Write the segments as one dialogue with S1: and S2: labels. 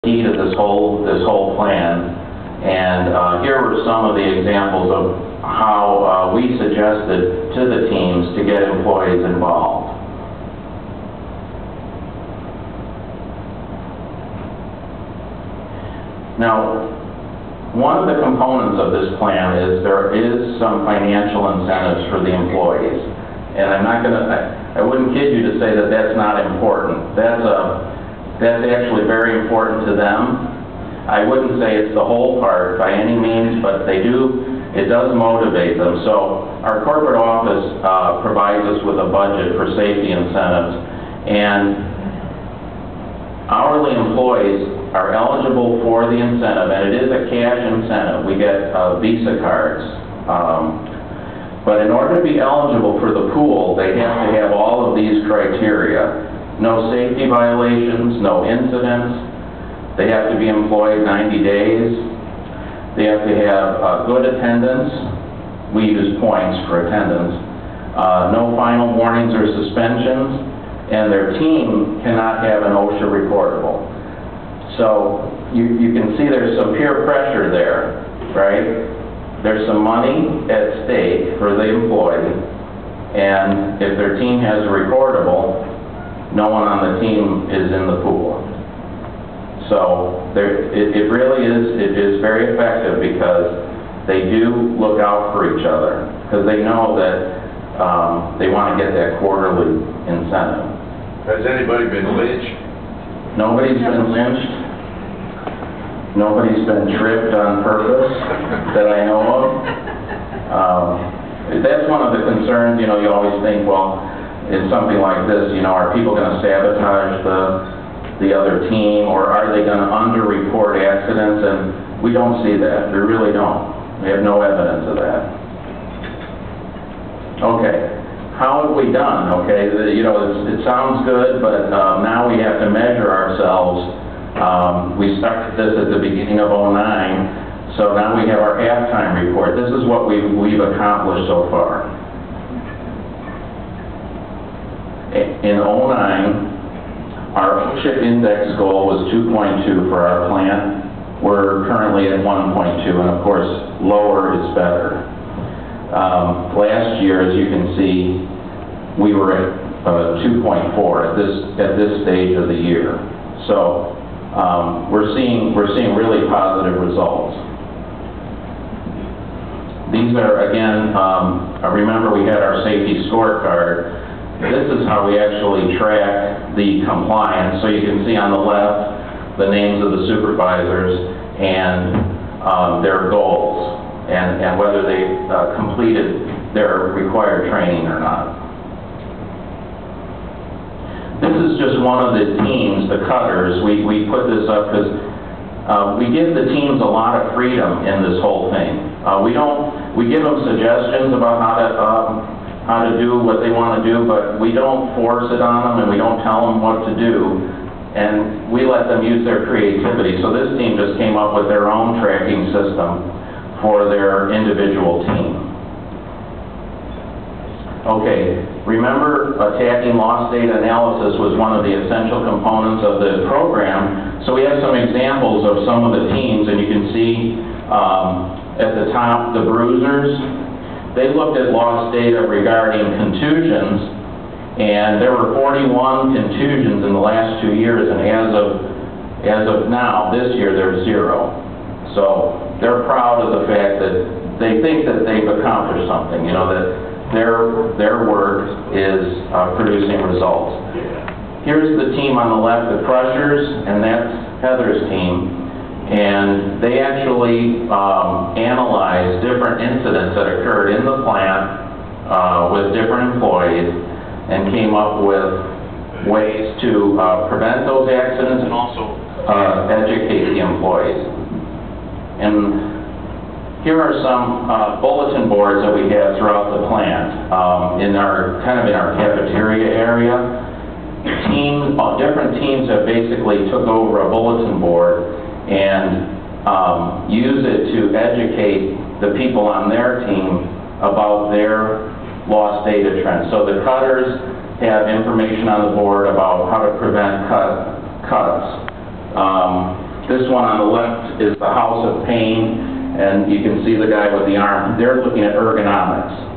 S1: key to this whole plan. And here were some of the examples of how we suggested to the teams to get employees involved. Now, one of the components of this plan is there is some financial incentives for the employees. And I wouldn't kid you to say that that's not important. That's actually very important to them. I wouldn't say it's the whole part by any means, but it does motivate them. So our corporate office provides us with a budget for safety incentives, and hourly employees are eligible for the incentive, and it is a cash incentive. We get Visa cards. But in order to be eligible for the pool, they have to have all of these criteria. No safety violations, no incidents. They have to be employed 90 days. They have to have good attendance. We use points for attendance. No final warnings or suspensions. And their team cannot have an OSHA reportable. So you can see there's some peer pressure there, right? There's some money at stake for the employee, and if their team has a reportable, no one on the team is in the pool. So it really is very effective because they do look out for each other because they know that they want to get that quarterly incentive.
S2: Has anybody been lynched?
S1: Nobody's been lynched. Nobody's been tripped on purpose that I know of. That's one of the concerns, you always think, well, in something like this, are people going to sabotage the other team, or are they going to under-report accidents? And we don't see that. We really don't. We have no evidence of that. Okay. How have we done? Okay, it sounds good, but now we have to measure ourselves. We started this at the beginning of '09, so now we have our halftime report. This is what we've accomplished so far. In '09, our OSHA index goal was 2.2 for our plant. We're currently at 1.2, and of course, lower is better. Last year, as you can see, we were at 2.4 at this stage of the year. So we're seeing really positive results. These are, again, remember we had our safety scorecard. This is how we actually track the compliance. So you can see on the left the names of the supervisors and their goals and whether they completed their required training or not. This is just one of the teams, the cutters. We put this up because we give the teams a lot of freedom in this whole thing. We give them suggestions about how to do what they want to do, but we don't force it on them and we don't tell them what to do. And we let them use their creativity. So this team just came up with their own tracking system for their individual team. Okay, remember attacking loss data analysis was one of the essential components of the program. So we have some examples of some of the teams, and you can see at the top the bruisers. They looked at loss data regarding contusions, and there were 41 contusions in the last 2 years, and as of now, this year, there's 0. So they're proud of the fact that they think that they've accomplished something, that their work is producing results. Here's the team on the left, the crushers, and that's Heather's team. And they actually analyzed different incidents that occurred in the plant with different employees and came up with ways to prevent those accidents and also educate the employees. And here are some bulletin boards that we have throughout the plant in our cafeteria area. Different teams have basically took over a bulletin board and use it to educate the people on their team about their lost data trends. So the cutters have information on the board about how to prevent cuts. This one on the left is the House of Pain, and you can see the guy with the arm. They're looking at ergonomics.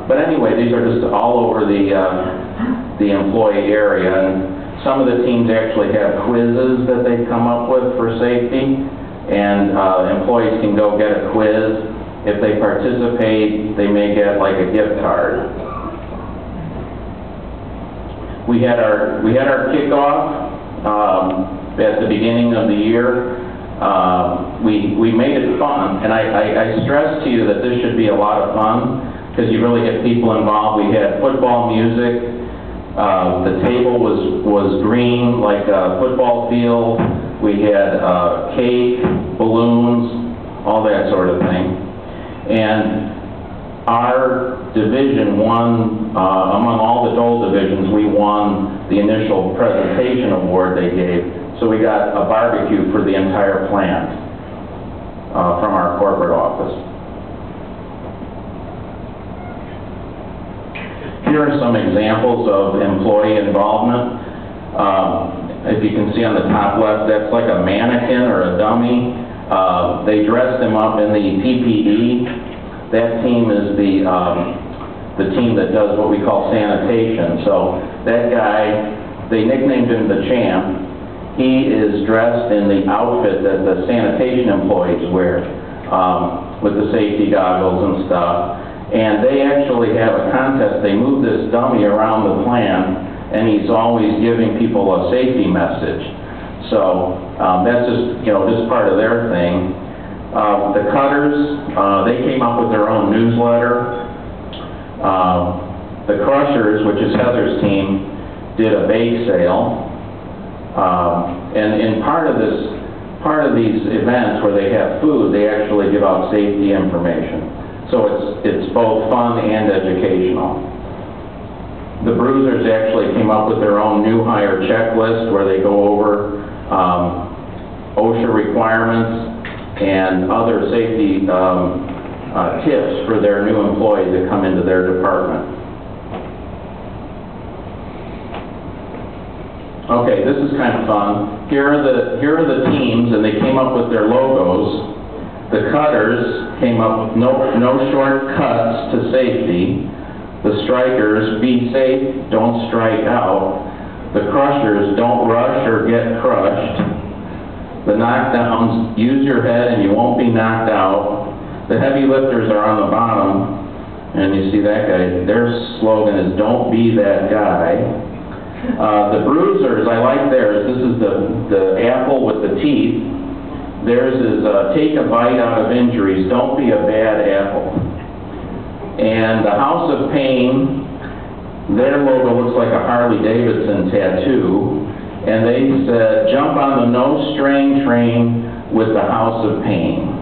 S1: But anyway, these are just all over the employee area, and some of the teams actually have quizzes that they've come up with for safety, and employees can go get a quiz. If they participate, they may get like a gift card. We had our kickoff at the beginning of the year. We made it fun, and I stress to you that this should be a lot of fun because you really get people involved. We had football music. The table was green like a football field. We had cake, balloons, all that sort of thing. And our division won, among all the Dole divisions, we won the initial presentation award they gave. So we got a barbecue for the entire plant from our corporate office. Here are some examples of employee involvement. If you can see on the top left, that's like a mannequin or a dummy. They dressed him up in the PPE. That team is the team that does what we call sanitation. So that guy, they nicknamed him the Champ. He is dressed in the outfit that the sanitation employees wear, with the safety goggles and stuff. And they actually have a contest. They move this dummy around the plant, and he's always giving people a safety message. So that's just, just part of their thing. The Cutters, they came up with their own newsletter. The Crushers, which is Heather's team, did a bake sale. And in part of these events where they have food, they actually give out safety information. So it's both fun and educational. The Bruisers actually came up with their own new hire checklist where they go over OSHA requirements and other safety tips for their new employees that come into their department. Okay, this is kind of fun. Here are the teams, and they came up with their logos. The Cutters came up with no shortcuts to safety. The Strikers, be safe, don't strike out. The Crushers, don't rush or get crushed. The Knockdowns, use your head and you won't be knocked out. The Heavy Lifters are on the bottom, and you see that guy. Their slogan is, don't be that guy. The Bruisers, I like theirs. This is the apple with the teeth. Theirs is take a bite out of injuries, don't be a bad apple. And the House of Pain, their logo looks like a Harley-Davidson tattoo, and they said, jump on the no-strain train with the House of Pain.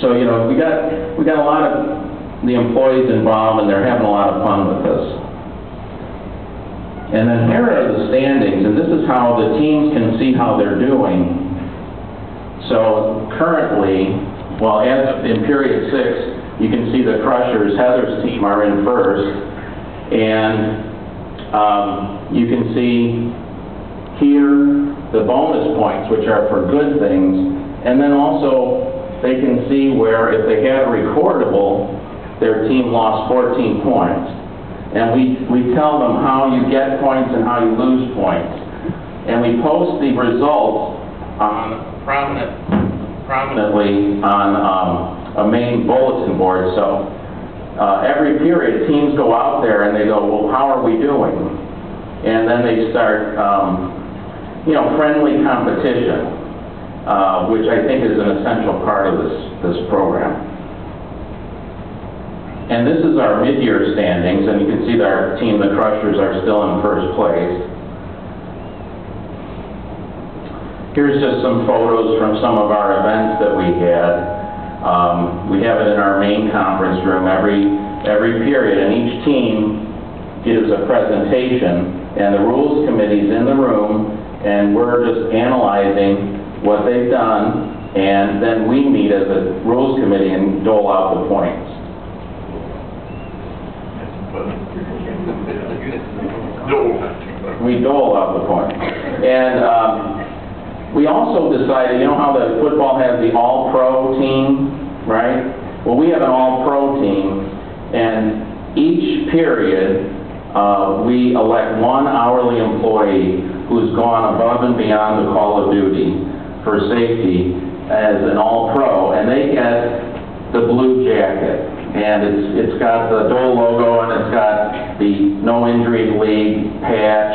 S1: So, we got a lot of the employees involved, and they're having a lot of fun with this. And then here are the standings, and this is how the teams can see how they're doing. So currently, in period 6, you can see the Crushers, Heather's team, are in first, and you can see here the bonus points, which are for good things, and then also they can see where if they had a recordable, their team lost 14 points. And we tell them how you get points and how you lose points. And we post the results prominently on a main bulletin board. So every period, teams go out there and they go, well, how are we doing? And then they start, friendly competition, which I think is an essential part of this program. And this is our mid-year standings, and you can see that our team, the Crushers, are still in first place. Here's just some photos from some of our events that we had. We have it in our main conference room every period, and each team gives a presentation, and the rules committee's in the room, and we're just analyzing what they've done, and then we meet as a rules committee and dole out the points. We dole out the points. And We also decided, you know how the football has the all-pro team, right? Well, we have an all-pro team, and each period, we elect one hourly employee who's gone above and beyond the call of duty for safety as an all-pro, and they get the blue jacket. And it's got the Dole logo, and it's got the No Injuries League patch.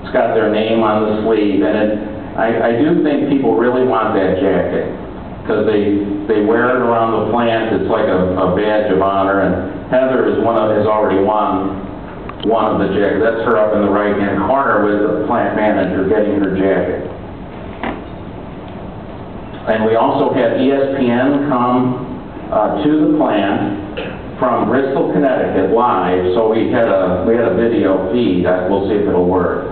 S1: It's got their name on the sleeve, and I do think people really want that jacket, because they wear it around the plant. It's like a badge of honor, and Heather has already won one of the jackets. That's her up in the right-hand corner with the plant manager getting her jacket. And we also had ESPN come to the plant from Bristol, Connecticut, live, so we had a video feed. We'll see if it'll work.